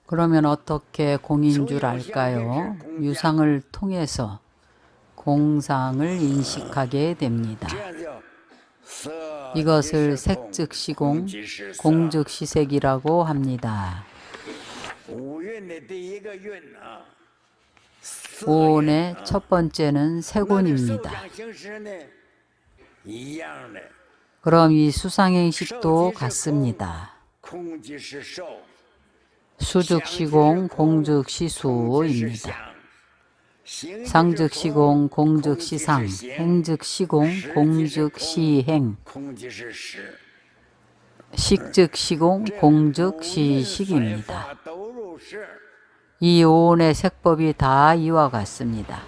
그러면 어떻게 공인 줄 알까요? 유상을 통해서 공상을 인식하게 됩니다. 이것을 색즉시공, 공즉시색이라고 합니다. 오온의 첫 번째는 색온입니다. 그럼 이 수상행식도 같습니다. 수즉시공, 공즉시수입니다. 상즉시공, 공즉시상, 행즉시공, 공즉시행, 식즉시공, 공즉시식입니다. 이 오온의 색법이 다 이와 같습니다.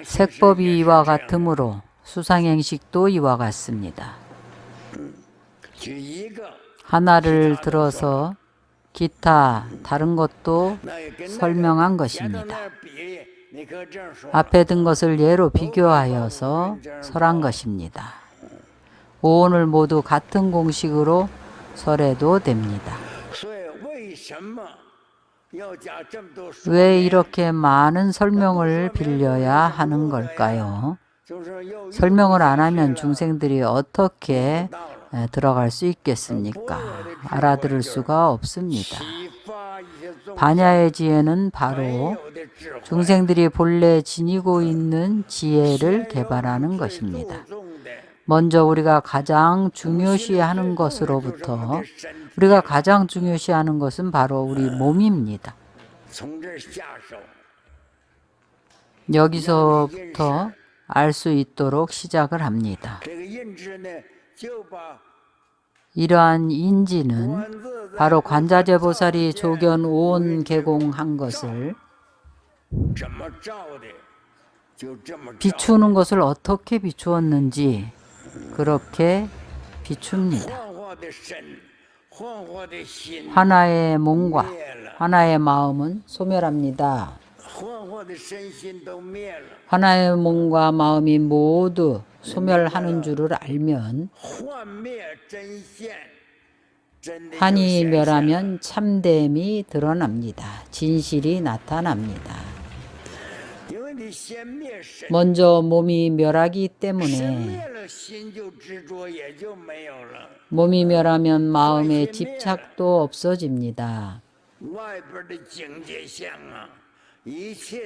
색법이 이와 같으므로 수상행식도 이와 같습니다. 하나를 들어서 기타 다른 것도 설명한 것입니다. 앞에 든 것을 예로 비교하여서 설한 것입니다. 오온을 모두 같은 공식으로 설해도 됩니다. 왜 이렇게 많은 설명을 빌려야 하는 걸까요? 설명을 안 하면 중생들이 어떻게 들어갈 수 있겠습니까? 알아들을 수가 없습니다. 반야의 지혜는 바로 중생들이 본래 지니고 있는 지혜를 개발하는 것입니다. 먼저 우리가 가장 중요시하는 것으로부터 우리가 가장 중요시하는 것은 바로 우리 몸입니다. 여기서부터 알 수 있도록 시작을 합니다. 이러한 인지는 바로 관자재 보살이 조견 오온 개공한 것을 비추는 것을 어떻게 비추었는지 그렇게 비춥니다. 하나의 몸과 하나의 마음은 소멸합니다. 하나의 몸과 마음이 모두 소멸하는 줄을 알면 한이 멸하면 참됨이 드러납니다. 진실이 나타납니다. 먼저 몸이 멸하기 때문에 몸이 멸하면 마음의 집착도 없어집니다.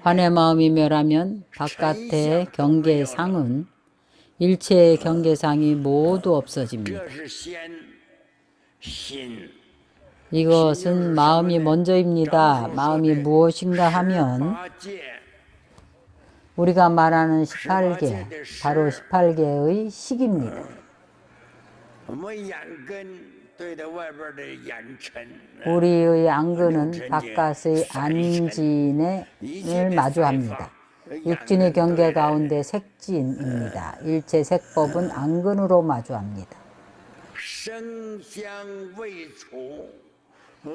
환의 마음이 멸하면 바깥의 경계상은 일체의 경계상이 모두 없어집니다. 이것은 마음이 먼저입니다. 마음이 무엇인가 하면 우리가 말하는 18개, 바로 18개의 식입니다. 우리의 안근은 바깥의 안진을 마주합니다. 육진의 경계 가운데 색진입니다. 일체 색법은 안근으로 마주합니다.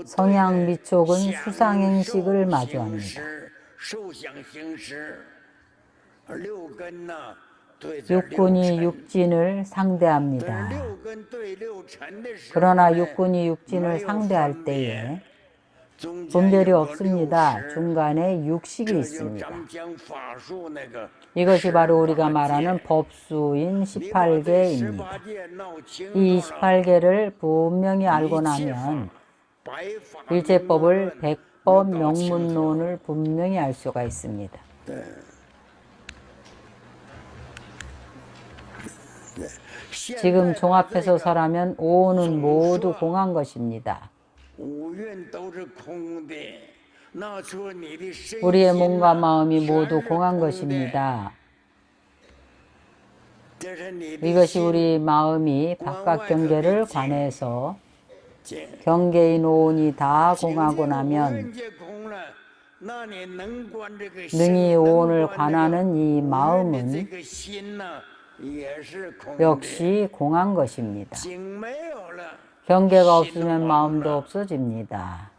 성향 미촉은 수상행식을 마주합니다. 육군이 육진을 상대합니다. 그러나 육군이 육진을 상대할 때에 분별이 없습니다. 중간에 육식이 있습니다. 이것이 바로 우리가 말하는 법수인 18개입니다. 이 18개를 분명히 알고 나면 일체법을 백법 명문론을 분명히 알 수가 있습니다. 지금 종합해서 설하면 오온은 모두 공한 것입니다. 우리의 몸과 마음이 모두 공한 것입니다. 이것이 우리 마음이 바깥 경계를 관해서 경계인 오온이 다 공하고 나면 능히 오온을 관하는 이 마음은 역시 공한 것입니다. 경계가 없으면 마음도 없어집니다.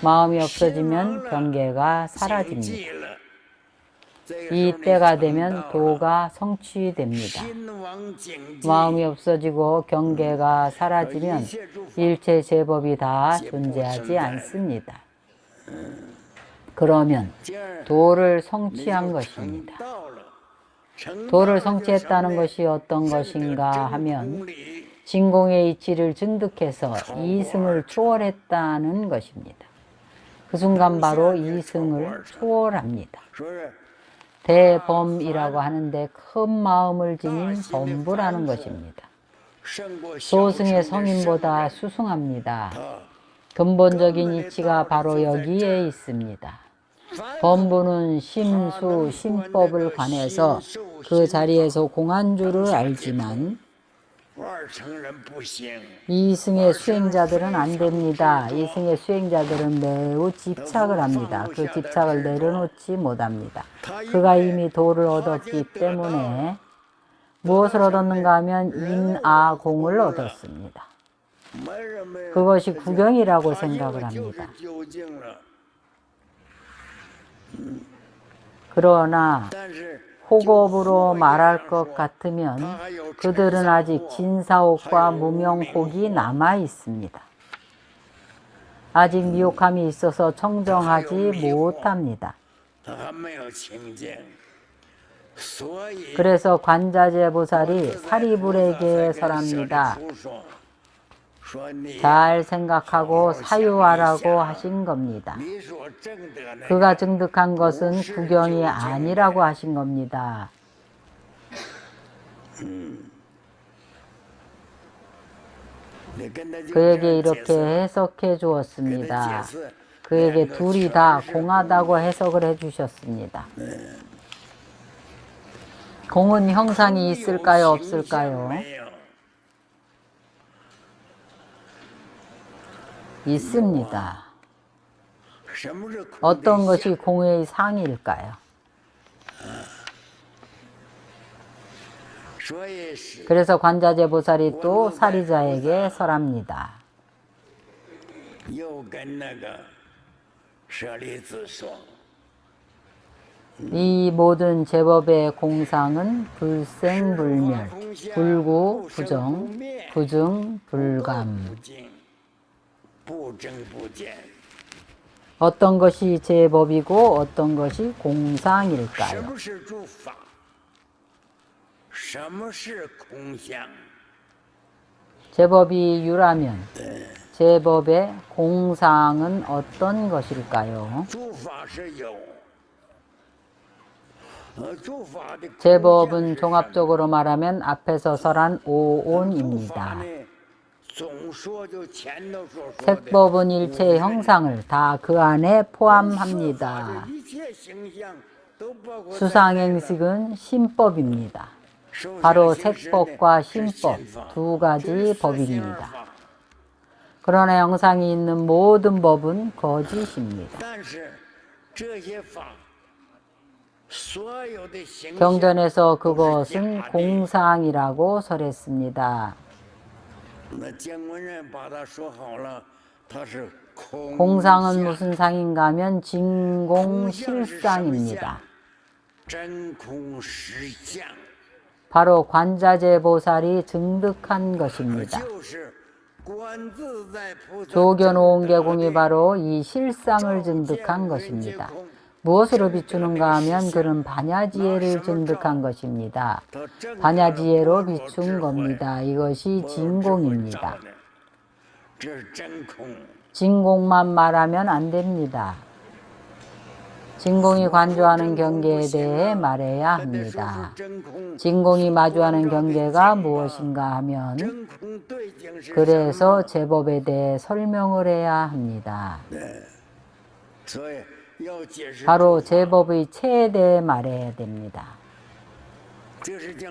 마음이 없어지면 경계가 사라집니다. 이 때가 되면 도가 성취됩니다. 마음이 없어지고 경계가 사라지면 일체 제법이 다 존재하지 않습니다. 그러면 도를 성취한 것입니다. 도를 성취했다는 것이 어떤 것인가 하면 진공의 이치를 증득해서 이승을 초월했다는 것입니다. 그 순간 바로 이승을 초월합니다. 대범이라고 하는데 큰 마음을 지닌 범부라는 것입니다. 소승의 성인보다 수승합니다. 근본적인 이치가 바로 여기에 있습니다. 범부는 심수, 심법을 관해서 그 자리에서 공한 줄을 알지만 이승의 수행자들은 안 됩니다. 이승의 수행자들은 매우 집착을 합니다. 그 집착을 내려놓지 못합니다. 그가 이미 도를 얻었기 때문에 무엇을 얻었는가 하면 인아공을 얻었습니다. 그것이 구경이라고 생각을 합니다. 그러나 호겁으로 말할 것 같으면 그들은 아직 진사옥과 무명혹이 남아 있습니다. 아직 미혹함이 있어서 청정하지 못합니다. 그래서 관자재 보살이 사리불에게 설합니다. 잘 생각하고 사유하라고 하신 겁니다. 그가 증득한 것은 구경이 아니라고 하신 겁니다. 그에게 이렇게 해석해 주었습니다. 그에게 둘이 다 공하다고 해석을 해 주셨습니다. 공은 형상이 있을까요? 없을까요? 있습니다. 어떤 것이 공의 상일까요? 그래서 관자재 보살이 또 사리자에게 설합니다. 이 모든 제법의 공상은 불생불멸, 불구, 부정, 부증, 불감. 어떤 것이 제법이고 어떤 것이 공상일까요? 제법이 유라면 제법의 공상은 어떤 것일까요? 제법은 종합적으로 말하면 앞에서 설한 오온입니다. 색법은 일체의 형상을 다 그 안에 포함합니다. 수상행식은 심법입니다. 바로 색법과 심법 두 가지 법입니다. 그러나 형상이 있는 모든 법은 거짓입니다. 경전에서 그것은 공상이라고 설했습니다. 공상은 무슨 상인가 하면 진공실상입니다. 바로 관자재 보살이 증득한 것입니다. 조견오온계공이 바로 이 실상을 증득한 것입니다. 무엇으로 비추는가 하면 그는 반야지혜를 증득한 것입니다. 반야지혜로 비춘 겁니다. 이것이 진공입니다. 진공만 말하면 안 됩니다. 진공이 관조하는 경계에 대해 말해야 합니다. 진공이 마주하는 경계가 무엇인가 하면 그래서 제법에 대해 설명을 해야 합니다. 바로 제법의 체에 대해 말해야 됩니다.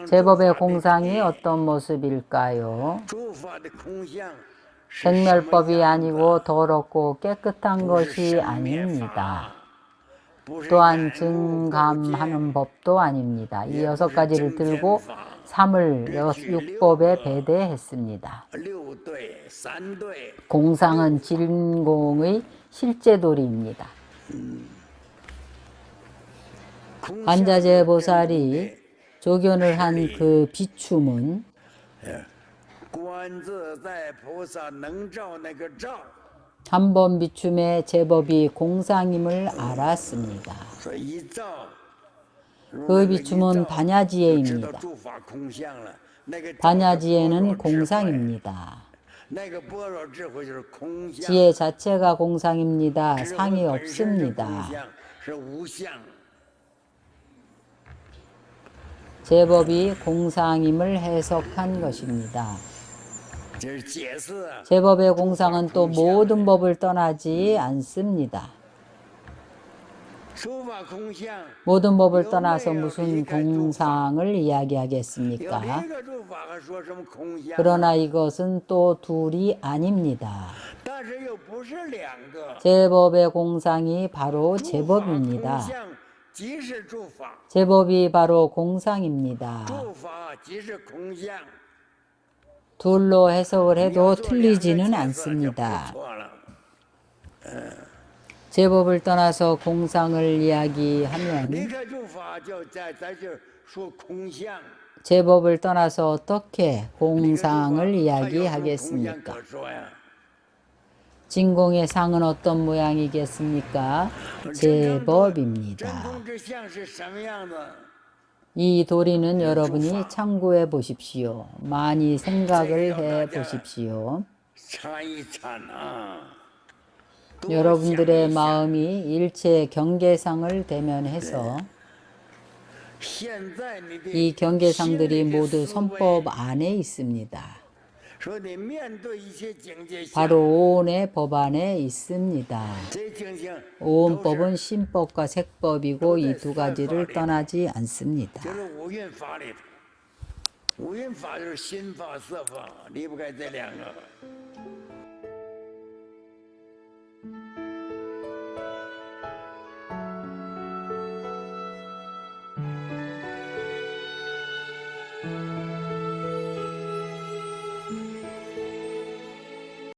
제법의 공상이 어떤 모습일까요? 생멸법이 아니고 더럽고 깨끗한 것이 아닙니다. 또한 증감하는 법도 아닙니다. 이 6가지를 들고 3을 6법에 배대했습니다. 공상은 진공의 실제도리입니다. 관자재 보살이 조견을 한 그 비춤은 한 번 비춤에 제법이 공상임을 알았습니다. 그 비춤은 반야지혜입니다. 반야지혜는 공상입니다. 지혜 자체가 공상입니다. 상이 없습니다. 제법이 공상임을 해석한 것입니다. 제법의 공상은 또 모든 법을 떠나지 않습니다. 모든 법을 떠나서 무슨 공상을 이야기하겠습니까? 그러나 이것은 또 둘이 아닙니다. 제법의 공상이 바로 제법입니다. 제법이 바로 공상입니다. 둘로 해석을 해도 틀리지는 않습니다. 제법을 떠나서 공상을 이야기하면 제법을 떠나서 어떻게 공상을 이야기하겠습니까? 진공의 상은 어떤 모양이겠습니까? 제법입니다. 이 도리는 여러분이 참고해 보십시오. 많이 생각을 해 보십시오. 여러분들의 마음이 일체 경계상을 대면해서 이 경계상들이 모두 선법 안에 있습니다. 바로 오온의 법 안에 있습니다. 오온법은 신법과 색법이고 이 두 가지를 떠나지 않습니다.